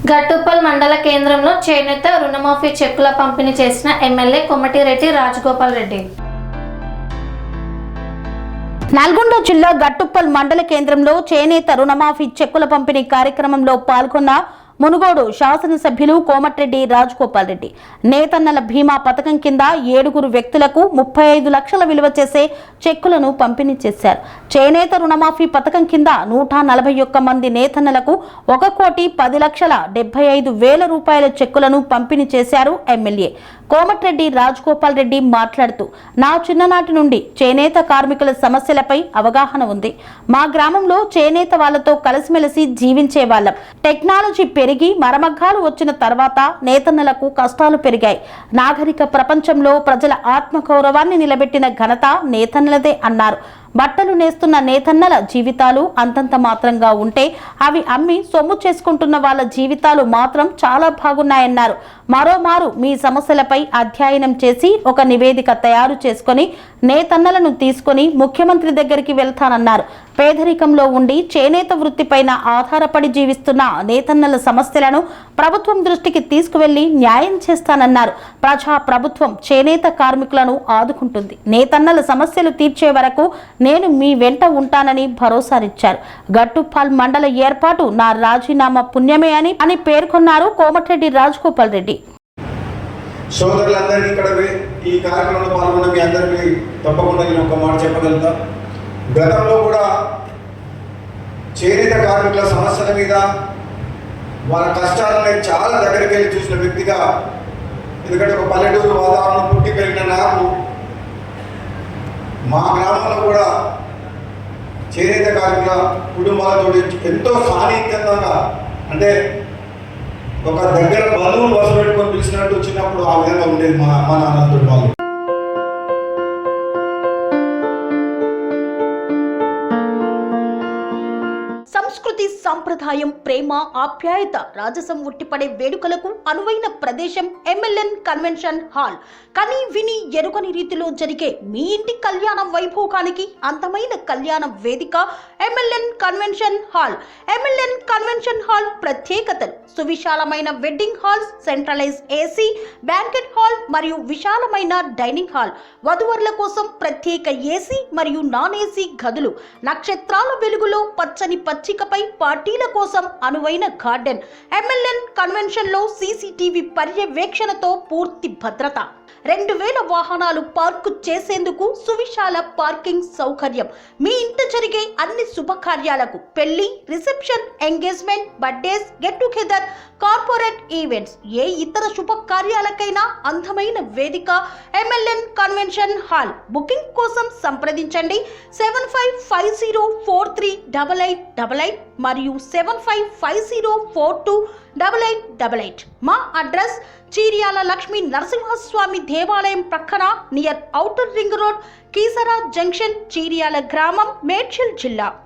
గట్టుప్పల్ మండల కేంద్రంలో చేనేత రుణమాఫీ చెక్కుల పంపిణీ చేసిన ఎమ్మెల్యే కోమటిరెడ్డి రాజగోపాల్ రెడ్డి. నల్గొండ జిల్లా గట్టుప్పల్ మండల కేంద్రంలో చేనేత రుణమాఫీ చెక్కుల పంపిణీ కార్యక్రమంలో పాల్గొన్న మునుగోడు శాసనసభ్యులు కోమటిరెడ్డి రాజగోపాల్ రెడ్డి నేతన్నల బీమా పథకం కింద 7 వ్యక్తులకు 35 లక్షల విలువ చేసే చెక్కులను పంపిణీ చేశారు. చేనేత రుణమాఫీ పథకం కింద 141 మంది నేతన్నలకు 1,10,75,000 రూపాయల చెక్కులను పంపిణీ చేశారు. ఎమ్మెల్యే కోమటిరెడ్డి రాజగోపాల్ రెడ్డి మాట్లాడుతూ, నా చిన్ననాటి నుండి చేనేత కార్మికుల సమస్యలపై అవగాహన ఉంది. మా గ్రామంలో చేనేత వాళ్లతో కలిసిమెలిసి జీవించే వాళ్ళం. టెక్నాలజీ పెరిగి మరమగ్గాలు వచ్చిన తర్వాత నేతన్నలకు కష్టాలు పెరిగాయి. నాగరిక ప్రపంచంలో ప్రజల ఆత్మగౌరవాన్ని నిలబెట్టిన ఘనత నేతన్నలదే అన్నారు. బట్టలు నేస్తున్న నేతన్నల జీవితాలు అంతంత మాత్రంగా ఉంటే అవి అమ్మి సొమ్ము చేసుకుంటున్న వాళ్ళ జీవితాలు మాత్రం చాలా బాగున్నాయన్నారు. మరోమారు మీ సమస్యలపై అధ్యయనం చేసి ఒక నివేదిక తయారు చేసుకొని నేతన్నలను తీసుకొని ముఖ్యమంత్రి దగ్గరికి వెళ్తానన్నారు. పేదరికంలో ఉండి చేనేత వృత్తిపైన ఆధారపడి జీవిస్తున్న నేతన్నల సమస్యలను ప్రభుత్వం దృష్టికి తీసుకువెళ్లి న్యాయం చేస్తానన్నారు. ప్రజా ప్రభుత్వం చేనేత కార్మికులను ఆదుకుంటుంది. నేతన్నల సమస్యలు తీర్చే వరకు నేను మీ వెంట ఉంటానని భరోసానిచ్చారు. గట్టుప్పల్ మండల ఏర్పాటు నా రాజీనామా పుణ్యమే అని పేర్కొన్నారు కోమటిరెడ్డి రాజగోపాల్ రెడ్డి. సోదరులందరికీ ఇక్కడ ఈ కార్యక్రమంలో పాల్గొన్న మీ అందరికీ తప్పకుండా నేను ఒక మాట చెప్పగలుగుతా. గతంలో కూడా చేనేత కార్మికుల సమస్యల మీద వాళ్ళ కష్టాలని చాలా దగ్గరికి వెళ్ళి చూసిన వ్యక్తిగా, ఎందుకంటే ఒక పల్లెటూరు వాతావరణం పుట్టి పెరిగిన నాకు మా గ్రామంలో కూడా చేనేత కార్మికుల కుటుంబాలతో ఎంతో సాన్నిహిత్యంగా, అంటే ఒక దగ్గర బంధువులు వసలు పెట్టుకొని పిలిచినట్టు చిన్నప్పుడు ఆ విధంగా ఉండేది మా నాన్నతో వాళ్ళు. సంస్కృతి, సంప్రదాయం, ప్రేమ, ఆప్యాయత, రాజసం ఉట్టిపడే వేడుకలకు అనువైన ప్రదేశం ఎంఎల్ఎన్ కన్వెన్షన్ హాల్. కని విని ఎరుగని రీతిలో జరిగే మీ ఇంటి కళ్యాణ వైభోగానికి అందమైన కళ్యాణ వేదిక MLN convention hall. MLN convention hall ప్రత్యేకతలు: సువిశాలమైన wedding halls, centralise AC banquet hall మరియు విశాలమైన డైనింగ్ హాల్, వధువరుల కోసం ప్రత్యేక ఏసీ మరియు నాన్ ఏసీ గదులు, నక్షత్రాల వెలుగులో పచ్చని పచ్చికపై పార్టీల కోసం అనువైన గార్డెన్. ఎంఎల్ఎన్ కన్వెన్షన్ లో సీసీటీవీ పర్యవేక్షణతో పూర్తి భద్రత, 2000 వాహనాలు పార్కు చేసేందుకు సువిశాల పార్కింగ్ సౌకర్యం. మీ ఇంట జరిగే అన్ని శుభకార్యాలకు, పెళ్లి, reception, engagement, birthdays, get together, corporate events, ఏ ఇతర శుభకార్యాలకైనా అందమైన వేదిక ఎంఎల్ఎన్ కన్వెన్షన్ హాల్. బుకింగ్ కోసం సంప్రదించండి 7550438888 మరియు 7550428888. మా అడ్రస్ చీర్యాల లక్ష్మీ నరసింహస్వామి దేవాలయం ప్రక్కన, near outer ring road, Keesara junction, Cheeryal గ్రామం, మేడ్చల్ జిల్లా.